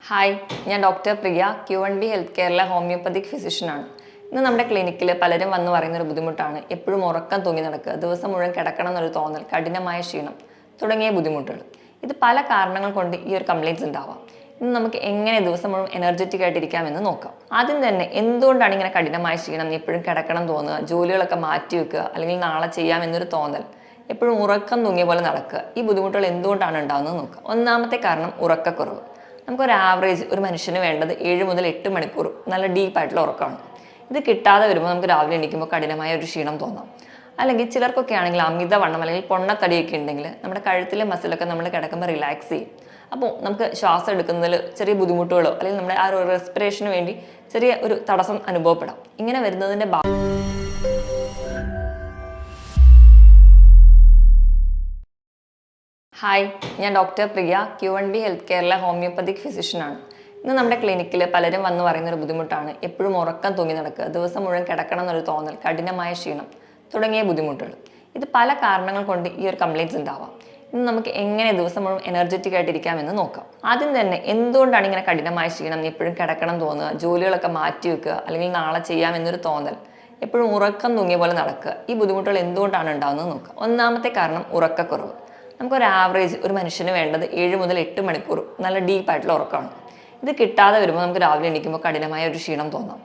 Hi, ഞാൻ doctor പ്രിയ Q&B health കെയറിലെ homoeopathic ഫിസിഷ്യനാണ്. ഇന്ന് നമ്മുടെ ക്ലിനിക്കിൽ പലരും വന്ന് പറയുന്നൊരു ബുദ്ധിമുട്ടാണ് എപ്പോഴും ഉറക്കം തൂങ്ങി നടക്കുക, ദിവസം മുഴുവൻ കിടക്കണം എന്നൊരു തോന്നൽ, കഠിനമായ ക്ഷീണം തുടങ്ങിയ ബുദ്ധിമുട്ടുകൾ. ഇത് പല കാരണങ്ങൾ കൊണ്ട് ഈ ഒരു കംപ്ലയിൻറ്റ്സ് ഉണ്ടാവാം. ഇന്ന് നമുക്ക് എങ്ങനെ ദിവസം മുഴുവൻ എനർജറ്റിക് ആയിട്ടിരിക്കാമെന്ന് നോക്കാം. ആദ്യം തന്നെ എന്തുകൊണ്ടാണ് ഇങ്ങനെ കഠിനമായ ക്ഷീണം, എപ്പോഴും കിടക്കണം തോന്നുക, ജോലികളൊക്കെ മാറ്റി വെക്കുക, അല്ലെങ്കിൽ നാളെ ചെയ്യാമെന്നൊരു തോന്നൽ, എപ്പോഴും ഉറക്കം തൂങ്ങിയ പോലെ നടക്കുക, ഈ ബുദ്ധിമുട്ടുകൾ എന്തുകൊണ്ടാണ് ഉണ്ടാകുന്നത് നോക്കാം. ഒന്നാമത്തെ കാരണം ഉറക്കക്കുറവ്. നമുക്കൊരു ആവറേജ് ഒരു മനുഷ്യന് വേണ്ടത് 7 മുതൽ 8 മണിക്കൂർ നല്ല ഡീപ്പായിട്ടുള്ള ഉറക്കമാണ്. ഇത് കിട്ടാതെ വരുമ്പോൾ നമുക്ക് രാവിലെ എണീക്കുമ്പോൾ കഠിനമായ ഒരു ക്ഷീണം തോന്നാം. അല്ലെങ്കിൽ ചിലർക്കൊക്കെ ആണെങ്കിൽ അമിതവണ്ണം അല്ലെങ്കിൽ പൊണ്ണത്തടിയൊക്കെ ഉണ്ടെങ്കിൽ നമ്മുടെ കഴുത്തിലെ മസിലൊക്കെ നമ്മൾ കിടക്കുമ്പോൾ റിലാക്സ് ചെയ്യും. അപ്പോൾ നമുക്ക് ശ്വാസം എടുക്കുന്നതിൽ ചെറിയ ബുദ്ധിമുട്ടുകളോ അല്ലെങ്കിൽ നമ്മുടെ ആ ഒരു റെസ്പിറേഷന് വേണ്ടി ചെറിയ ഒരു തടസ്സം അനുഭവപ്പെടാം. ഇങ്ങനെ വരുന്നതിൻ്റെ ഹായ്, ഞാൻ ഡോക്ടർ പ്രിയ Q&B ഹെൽത്ത് കെയറിലെ ഹോമിയോപ്പതിക് ഫിസിഷ്യനാണ്. ഇന്ന് നമ്മുടെ ക്ലിനിക്കിൽ പലരും വന്ന് പറയുന്നൊരു ബുദ്ധിമുട്ടാണ് എപ്പോഴും ഉറക്കം തൂങ്ങി നടക്കുക, ദിവസം മുഴുവൻ കിടക്കണം എന്നൊരു തോന്നൽ, കഠിനമായ ക്ഷീണം തുടങ്ങിയ ബുദ്ധിമുട്ടുകൾ. ഇത് പല കാരണങ്ങൾ കൊണ്ട് ഈ ഒരു കംപ്ലയിൻറ്റ്സ് ഉണ്ടാവാം. ഇന്ന് നമുക്ക് എങ്ങനെ ദിവസം മുഴുവൻ എനർജറ്റിക് ആയിട്ടിരിക്കാമെന്ന് നോക്കാം. ആദ്യം തന്നെ എന്തുകൊണ്ടാണ് ഇങ്ങനെ കഠിനമായ ക്ഷീണം, എപ്പോഴും കിടക്കണം തോന്നുക, ജോലികളൊക്കെ മാറ്റി വെക്കുക, അല്ലെങ്കിൽ നാളെ ചെയ്യാമെന്നൊരു തോന്നൽ, എപ്പോഴും ഉറക്കം തൂങ്ങിയ പോലെ നടക്കുക, ഈ ബുദ്ധിമുട്ടുകൾ എന്തുകൊണ്ടാണ് ഉണ്ടാകുന്നത് നോക്കാം. ഒന്നാമത്തെ കാരണം ഉറക്കക്കുറവ്. നമുക്കൊരു ആവറേജ് ഒരു മനുഷ്യന് വേണ്ടത് 7 മുതൽ 8 മണിക്കൂർ നല്ല ഡീപ്പായിട്ടുള്ള ഉറക്കമാണ്. ഇത് കിട്ടാതെ വരുമ്പോൾ നമുക്ക് രാവിലെ എണീക്കുമ്പോൾ കഠിനമായ ഒരു ക്ഷീണം തോന്നാം.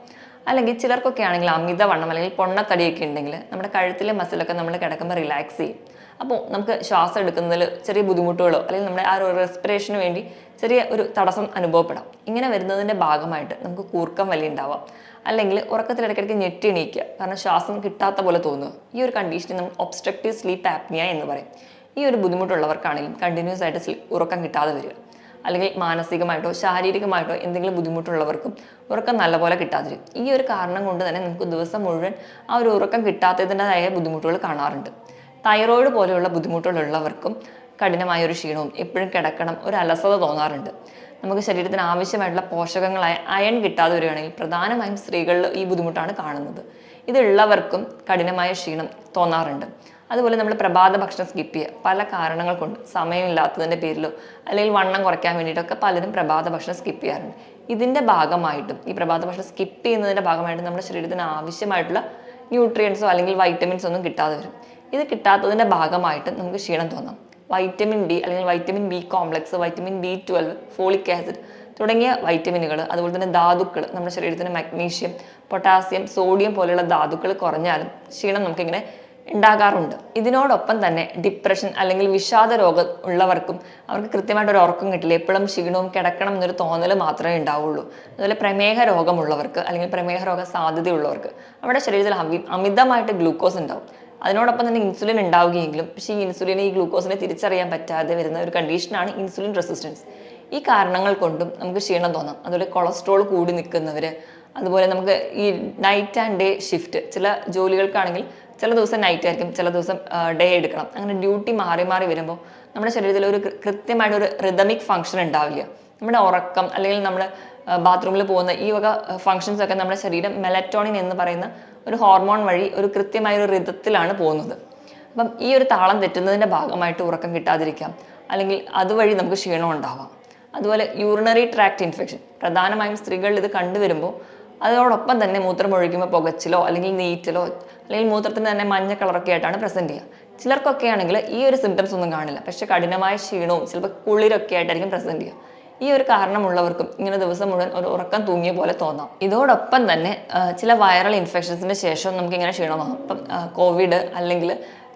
അല്ലെങ്കിൽ ചിലർക്കൊക്കെ ആണെങ്കിൽ അമിതവണ്ണം അല്ലെങ്കിൽ പൊണ്ണത്തടിയൊക്കെ ഉണ്ടെങ്കിൽ നമ്മുടെ കഴുത്തിലെ മസിലൊക്കെ നമ്മൾ കിടക്കുമ്പോൾ റിലാക്സ് ചെയ്യും. അപ്പോൾ നമുക്ക് ശ്വാസം എടുക്കുന്നതിൽ ചെറിയ ബുദ്ധിമുട്ടുകളോ അല്ലെങ്കിൽ നമ്മുടെ ആ ഒരു റെസ്പിറേഷന് വേണ്ടി ചെറിയ ഒരു തടസ്സം അനുഭവപ്പെടാം. ഇങ്ങനെ വരുന്നതിൻ്റെ ഭാഗമായിട്ട് നമുക്ക് കൂർക്കം വലി ഉണ്ടാവാം. അല്ലെങ്കിൽ ഉറക്കത്തിൽ ഇടയ്ക്കിടയ്ക്ക് ഞെട്ടി എണീക്കുക, കാരണം ശ്വാസം കിട്ടാത്ത പോലെ തോന്നുക. ഈ ഒരു കണ്ടീഷനെ നമ്മൾ ഒബ്സ്ട്രക്റ്റീവ് സ്ലീപ്പ് ആപ്നിയ എന്ന് പറയും. ഈ ഒരു ബുദ്ധിമുട്ടുള്ളവർക്കാണെങ്കിലും കണ്ടിന്യൂസ് ആയിട്ട് ഉറക്കം കിട്ടാതെ വരിക, അല്ലെങ്കിൽ മാനസികമായിട്ടോ ശാരീരികമായിട്ടോ എന്തെങ്കിലും ബുദ്ധിമുട്ടുള്ളവർക്കും ഉറക്കം നല്ലപോലെ കിട്ടാതിരിക്കും. ഈ ഒരു കാരണം കൊണ്ട് തന്നെ നമുക്ക് ദിവസം മുഴുവൻ ആ ഒരു ഉറക്കം കിട്ടാത്തതിൻ്റെതായ ബുദ്ധിമുട്ടുകൾ കാണാറുണ്ട്. തൈറോയിഡ് പോലെയുള്ള ബുദ്ധിമുട്ടുകളുള്ളവർക്കും കഠിനമായ ഒരു ക്ഷീണവും, എപ്പോഴും കിടക്കണം, ഒരു അലസത തോന്നാറുണ്ട്. നമുക്ക് ശരീരത്തിന് ആവശ്യമായിട്ടുള്ള പോഷകങ്ങളായ അയൺ കിട്ടാതെ വരികയാണെങ്കിൽ പ്രധാനമായും സ്ത്രീകളിൽ ഈ ബുദ്ധിമുട്ടാണ് കാണുന്നത്. ഇതുള്ളവർക്കും കഠിനമായ ക്ഷീണം തോന്നാറുണ്ട്. അതുപോലെ നമ്മൾ പ്രഭാത ഭക്ഷണം സ്കിപ്പ് ചെയ്യുക, പല കാരണങ്ങൾ കൊണ്ട്, സമയമില്ലാത്തതിൻ്റെ പേരിലോ അല്ലെങ്കിൽ വണ്ണം കുറയ്ക്കാൻ വേണ്ടിയിട്ടൊക്കെ പലരും പ്രഭാത ഭക്ഷണം സ്കിപ്പ് ചെയ്യാറുണ്ട്. ഇതിൻ്റെ ഭാഗമായിട്ടും ഈ പ്രഭാത ഭക്ഷണം സ്കിപ്പ് ചെയ്യുന്നതിൻ്റെ ഭാഗമായിട്ടും നമ്മുടെ ശരീരത്തിന് ആവശ്യമായിട്ടുള്ള ന്യൂട്രിയൻസോ അല്ലെങ്കിൽ വൈറ്റമിൻസോ ഒന്നും കിട്ടാതെ വരും. ഇത് കിട്ടാത്തതിൻ്റെ ഭാഗമായിട്ട് നമുക്ക് ക്ഷീണം തോന്നാം. വൈറ്റമിൻ ഡി അല്ലെങ്കിൽ vitamin B complex, vitamin B12, folic acid തുടങ്ങിയ വൈറ്റമിനുകൾ, അതുപോലെ തന്നെ ധാതുക്കൾ, നമ്മുടെ ശരീരത്തിന് മഗ്നീഷ്യം, പൊട്ടാസ്യം, സോഡിയം പോലെയുള്ള ധാതുക്കൾ കുറഞ്ഞാലും ക്ഷീണം നമുക്കിങ്ങനെ ഉണ്ടാകാറുണ്ട്. ഇതിനോടൊപ്പം തന്നെ ഡിപ്രഷൻ അല്ലെങ്കിൽ വിഷാദ രോഗം ഉള്ളവർക്കും അവർക്ക് കൃത്യമായിട്ടൊരു ഉറക്കം കിട്ടില്ല, എപ്പോഴും ക്ഷീണവും കിടക്കണം എന്നൊരു തോന്നൽ മാത്രമേ ഉണ്ടാവുള്ളൂ. അതുപോലെ പ്രമേഹ രോഗമുള്ളവർക്ക് അല്ലെങ്കിൽ പ്രമേഹ രോഗ സാധ്യതയുള്ളവർക്ക് അവരുടെ ശരീരത്തിൽ അമിതമായിട്ട് ഗ്ലൂക്കോസ് ഉണ്ടാവും. അതിനോടൊപ്പം തന്നെ ഇൻസുലിൻ ഉണ്ടാവുകയെങ്കിലും പക്ഷേ ഈ ഇൻസുലിനെ ഈ ഗ്ലൂക്കോസിനെ തിരിച്ചറിയാൻ പറ്റാതെ വരുന്ന ഒരു കണ്ടീഷനാണ് ഇൻസുലിൻ റെസിസ്റ്റൻസ്. ഈ കാരണങ്ങൾ കൊണ്ടും നമുക്ക് ക്ഷീണം തോന്നാം. അതുപോലെ കൊളസ്ട്രോൾ കൂടി നിൽക്കുന്നവർ, അതുപോലെ നമുക്ക് ഈ നൈറ്റ് ആൻഡ് ഡേ ഷിഫ്റ്റ്, ചില ജോലികൾക്കാണെങ്കിൽ ചില ദിവസം നൈറ്റ് ആയിരിക്കും, ചില ദിവസം ഡേ എടുക്കണം, അങ്ങനെ ഡ്യൂട്ടി മാറി മാറി വരുമ്പോൾ നമ്മുടെ ശരീരത്തിൽ ഒരു കൃത്യമായിട്ടൊരു റിതമിക് ഫങ്ഷൻ ഉണ്ടാവില്ല. നമ്മുടെ ഉറക്കം അല്ലെങ്കിൽ നമ്മൾ ബാത്റൂമിൽ പോകുന്ന ഈ വക ഫങ്ഷൻസ് ഒക്കെ നമ്മുടെ ശരീരം മെലറ്റോണിൻ എന്ന് പറയുന്ന ഒരു ഹോർമോൺ വഴി ഒരു കൃത്യമായ ഒരു റിതത്തിലാണ് പോകുന്നത്. അപ്പം ഈ ഒരു താളം തെറ്റുന്നതിൻ്റെ ഭാഗമായിട്ട് ഉറക്കം കിട്ടാതിരിക്കാം, അല്ലെങ്കിൽ അതുവഴി നമുക്ക് ക്ഷീണം ഉണ്ടാവാം. അതുപോലെ യൂറിനറി ട്രാക്ട് ഇൻഫെക്ഷൻ, പ്രധാനമായും സ്ത്രീകളിൽ ഇത് കണ്ടുവരുമ്പോൾ അതോടൊപ്പം തന്നെ മൂത്രം ഒഴിക്കുമ്പോൾ പുകച്ചിലോ അല്ലെങ്കിൽ നീറ്റലോ അല്ലെങ്കിൽ മൂത്രത്തിന് തന്നെ മഞ്ഞ കളറൊക്കെ ആയിട്ടാണ് പ്രസൻറ്റ് ചെയ്യുക. ചിലർക്കൊക്കെ ആണെങ്കിൽ ഈ ഒരു സിംറ്റംസ് ഒന്നും കാണില്ല, പക്ഷേ കഠിനമായ ക്ഷീണവും ചിലപ്പോൾ കുളിരൊക്കെ ആയിട്ടായിരിക്കും പ്രസൻറ്റ് ചെയ്യുക. ഈ ഒരു കാരണമുള്ളവർക്കും ഇങ്ങനെ ദിവസം മുഴുവൻ ഒരു ഉറക്കം തൂങ്ങിയ പോലെ തോന്നാം. ഇതോടൊപ്പം തന്നെ ചില വൈറൽ ഇൻഫെക്ഷൻസിന് ശേഷം നമുക്കിങ്ങനെ ക്ഷീണം തോന്നാം. ഇപ്പം കോവിഡ് അല്ലെങ്കിൽ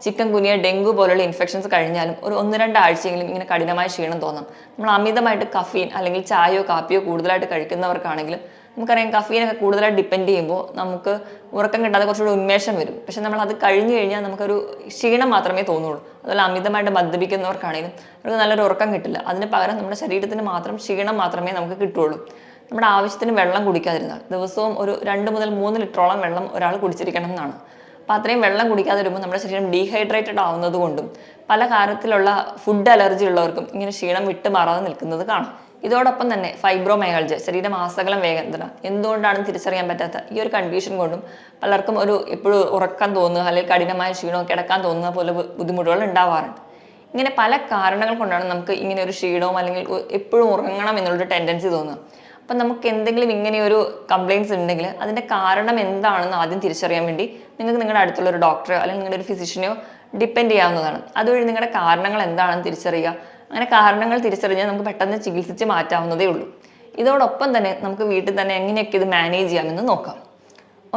ചിക്കൻ ഗുനിയ, ഡെങ്കു പോലുള്ള ഇൻഫെക്ഷൻസ് കഴിഞ്ഞാലും ഒരു 1-2 ആഴ്ചയെങ്കിലും ഇങ്ങനെ കഠിനമായ ക്ഷീണം തോന്നാം. നമ്മൾ അമിതമായിട്ട് കഫീൻ അല്ലെങ്കിൽ ചായയോ കാപ്പിയോ കൂടുതലായിട്ട് കഴിക്കുന്നവർക്കാണെങ്കിലും നമുക്കറിയാം, കഫീനൊക്കെ കൂടുതലായിട്ട് ഡിപ്പെൻഡ് ചെയ്യുമ്പോൾ നമുക്ക് ഉറക്കം കിട്ടാതെ കുറച്ചുകൂടി ഉന്മേഷം വരും. പക്ഷെ നമ്മൾ അത് കഴിഞ്ഞ് കഴിഞ്ഞാൽ നമുക്കൊരു ക്ഷീണം മാത്രമേ തോന്നുള്ളൂ. അതുപോലെ അമിതമായിട്ട് മദ്യപിക്കുന്നവർക്കാണെങ്കിലും അവർക്ക് നല്ലൊരു ഉറക്കം കിട്ടില്ല. അതിന് പകരം നമ്മുടെ ശരീരത്തിന് മാത്രം ക്ഷീണം മാത്രമേ നമുക്ക് കിട്ടുള്ളൂ. നമ്മുടെ ആവശ്യത്തിന് വെള്ളം കുടിക്കാതിരുന്നാൽ, ദിവസവും ഒരു 2 മുതൽ 3 ലിറ്ററോളം വെള്ളം ഒരാൾ കുടിച്ചിരിക്കണം എന്നാണ്. അപ്പോൾ അത്രയും വെള്ളം കുടിക്കാതെ വരുമ്പോൾ നമ്മുടെ ശരീരം ഡീഹൈഡ്രേറ്റഡ് ആവുന്നത് കൊണ്ടും പല കാര്യത്തിലുള്ള ഫുഡ് അലർജി ഉള്ളവർക്കും ഇങ്ങനെ ക്ഷീണം വിട്ടുമാറാതെ നിൽക്കുന്നത് കാണാം. ഇതോടൊപ്പം തന്നെ ഫൈബ്രോമയാൾജിയ, ശരീരമാസകലം വേദന, എന്തുകൊണ്ടാണെന്ന് തിരിച്ചറിയാൻ പറ്റാത്ത ഈ ഒരു കണ്ടീഷൻ കൊണ്ടും പലർക്കും എപ്പോഴും ഉറക്കം തോന്നുക അല്ലെങ്കിൽ കഠിനമായ ക്ഷീണവും കിടക്കാൻ തോന്നുന്ന പോലെ ബുദ്ധിമുട്ടുകൾ ഉണ്ടാവാറുണ്ട്. ഇങ്ങനെ പല കാരണങ്ങൾ കൊണ്ടാണ് നമുക്ക് ഇങ്ങനെ ഒരു ക്ഷീണവും അല്ലെങ്കിൽ എപ്പോഴും ഉറങ്ങണം എന്നുള്ളൊരു ടെൻഡൻസി തോന്നുക. അപ്പം നമുക്ക് എന്തെങ്കിലും ഇങ്ങനെയൊരു കംപ്ലയിൻസ് ഉണ്ടെങ്കിൽ അതിൻ്റെ കാരണം എന്താണെന്ന് ആദ്യം തിരിച്ചറിയാൻ വേണ്ടി നിങ്ങൾക്ക് നിങ്ങളുടെ അടുത്തുള്ള ഒരു ഡോക്ടറോ അല്ലെങ്കിൽ നിങ്ങളുടെ ഒരു ഫിസിഷ്യനെയോ ഡിപ്പെൻഡ് ചെയ്യാവുന്നതാണ്. അതുവഴി നിങ്ങളുടെ കാരണങ്ങൾ എന്താണെന്ന് തിരിച്ചറിയുക. അങ്ങനെ കാരണങ്ങൾ തിരിച്ചറിഞ്ഞാൽ നമുക്ക് പെട്ടെന്ന് ചികിത്സിച്ച് മാറ്റാവുന്നതേ ഉള്ളൂ. ഇതോടൊപ്പം തന്നെ നമുക്ക് വീട്ടിൽ തന്നെ എങ്ങനെയൊക്കെ ഇത് മാനേജ് ചെയ്യാമെന്ന് നോക്കാം.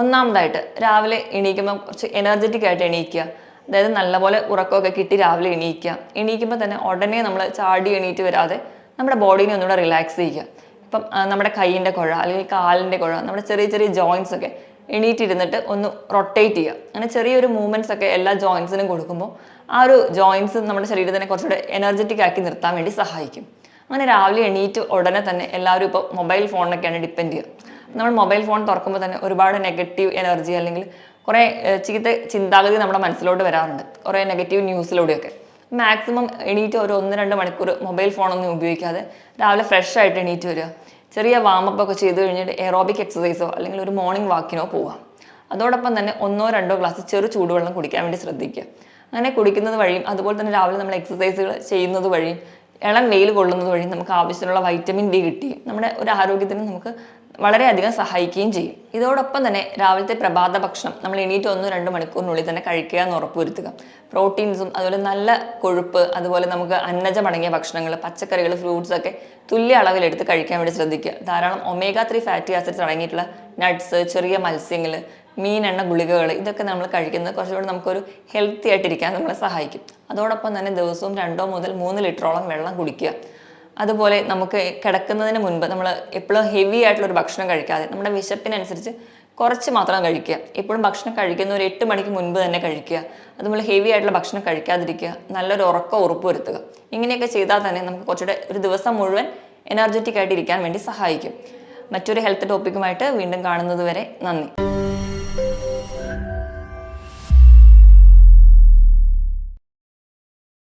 ഒന്നാമതായിട്ട് രാവിലെ എണീക്കുമ്പോൾ കുറച്ച് എനർജറ്റിക് ആയിട്ട് എണീക്കുക. അതായത് നല്ലപോലെ ഉറക്കമൊക്കെ കിട്ടി രാവിലെ എണീക്കുക. എണീക്കുമ്പോൾ തന്നെ ഉടനെ നമ്മൾ ചാടി എണീറ്റ് വരാതെ നമ്മുടെ ബോഡീനെ ഒന്നുകൂടെ റിലാക്സ് ചെയ്യുക. ഇപ്പം നമ്മുടെ കൈയിൻ്റെ കുഴ അല്ലെങ്കിൽ കാലിൻ്റെ കുഴ, നമ്മുടെ ചെറിയ ചെറിയ ജോയിൻസ് ഒക്കെ എണീറ്റിരുന്നിട്ട് ഒന്ന് റൊട്ടേറ്റ് ചെയ്യുക. അങ്ങനെ ചെറിയൊരു മൂവ്മെൻറ്റ്സ് ഒക്കെ എല്ലാ ജോയിൻസിനും കൊടുക്കുമ്പോൾ ആ ഒരു ജോയിൻസ് നമ്മുടെ ശരീരത്തിനെ കുറച്ചുകൂടെ എനർജറ്റിക് ആക്കി നിർത്താൻ വേണ്ടി സഹായിക്കും. അങ്ങനെ രാവിലെ എണീറ്റ് ഉടനെ തന്നെ എല്ലാവരും ഇപ്പോൾ മൊബൈൽ ഫോണിനൊക്കെയാണ് ഡിപ്പെൻഡ് ചെയ്യുക. നമ്മൾ മൊബൈൽ ഫോൺ തുറക്കുമ്പോൾ തന്നെ ഒരുപാട് നെഗറ്റീവ് എനർജി അല്ലെങ്കിൽ കുറേ ചീത്ത ചിന്താഗതി നമ്മുടെ മനസ്സിലോട്ട് വരാറുണ്ട്, കുറേ നെഗറ്റീവ് ന്യൂസിലൂടെയൊക്കെ. മാക്സിമം എണീറ്റ് ഒരു 1-2 മണിക്കൂർ മൊബൈൽ ഫോണൊന്നും ഉപയോഗിക്കാതെ രാവിലെ ഫ്രഷ് ആയിട്ട് എണീറ്റ് വരിക. ചെറിയ വാമപ്പ് ഒക്കെ ചെയ്ത് കഴിഞ്ഞിട്ട് എറോബിക് എക്സസൈസോ അല്ലെങ്കിൽ ഒരു മോർണിംഗ് വാക്കിനോ പോവാം. അതോടൊപ്പം തന്നെ 1-2 ഗ്ലാസ് ചെറു ചൂടുവെള്ളം കുടിക്കാൻ വേണ്ടി ശ്രദ്ധിക്കുക. അങ്ങനെ കുടിക്കുന്നത് വഴിയും അതുപോലെ തന്നെ രാവിലെ നമ്മൾ എക്സസൈസുകൾ ചെയ്യുന്നത് വഴിയും ഇളം വെയിൽ കൊള്ളുന്നത് വഴി നമുക്ക് ആവശ്യത്തിനുള്ള വൈറ്റമിൻ ഡി കിട്ടുകയും നമ്മുടെ ഒരു ആരോഗ്യത്തിന് നമുക്ക് വളരെയധികം സഹായിക്കുകയും ചെയ്യും. ഇതോടൊപ്പം തന്നെ രാവിലത്തെ പ്രഭാത ഭക്ഷണം നമ്മൾ എണീറ്റ് 1-2 മണിക്കൂറിനുള്ളിൽ തന്നെ കഴിക്കുക എന്ന് ഉറപ്പുവരുത്തുക. പ്രോട്ടീൻസും അതുപോലെ നല്ല കൊഴുപ്പ്, അതുപോലെ നമുക്ക് അന്നജമടങ്ങിയ ഭക്ഷണങ്ങൾ, പച്ചക്കറികൾ, ഫ്രൂട്ട്സ് ഒക്കെ തുല്യ അളവിലെടുത്ത് കഴിക്കാൻ വേണ്ടി ശ്രദ്ധിക്കുക. ധാരാളം omega-3 ഫാറ്റി ആസിഡ്സ് അടങ്ങിയിട്ടുള്ള നട്ട്സ്, ചെറിയ മത്സ്യങ്ങൾ, മീനെണ്ണ ഗുളികകൾ, ഇതൊക്കെ നമ്മൾ കഴിക്കുന്നത് കുറച്ചുകൂടി നമുക്കൊരു ഹെൽത്തി ആയിട്ടിരിക്കാൻ നമ്മളെ സഹായിക്കും. അതോടൊപ്പം തന്നെ ദിവസവും 2 മുതൽ 3 ലിറ്ററോളം വെള്ളം കുടിക്കുക. അതുപോലെ നമുക്ക് കിടക്കുന്നതിന് മുൻപ് നമ്മൾ എപ്പോഴും ഹെവി ആയിട്ടുള്ളൊരു ഭക്ഷണം കഴിക്കാതെ നമ്മുടെ വിശപ്പിനനുസരിച്ച് കുറച്ച് മാത്രം കഴിക്കുക. എപ്പോഴും ഭക്ഷണം കഴിക്കുന്ന ഒരു 8 മണിക്ക് മുൻപ് തന്നെ കഴിക്കുക. അതുപോലെ ഹെവി ആയിട്ടുള്ള ഭക്ഷണം കഴിക്കാതിരിക്കുക. നല്ലൊരു ഉറക്കം ഉറപ്പുവരുത്തുക. ഇങ്ങനെയൊക്കെ ചെയ്താൽ തന്നെ നമുക്ക് കുറച്ചുകൂടെ ഒരു ദിവസം മുഴുവൻ എനർജറ്റിക് ആയിട്ട് ഇരിക്കാൻ വേണ്ടി സഹായിക്കും. മറ്റൊരു ഹെൽത്ത് ടോപ്പിക്കുമായിട്ട് വീണ്ടും കാണുന്നത് വരെ നന്ദി.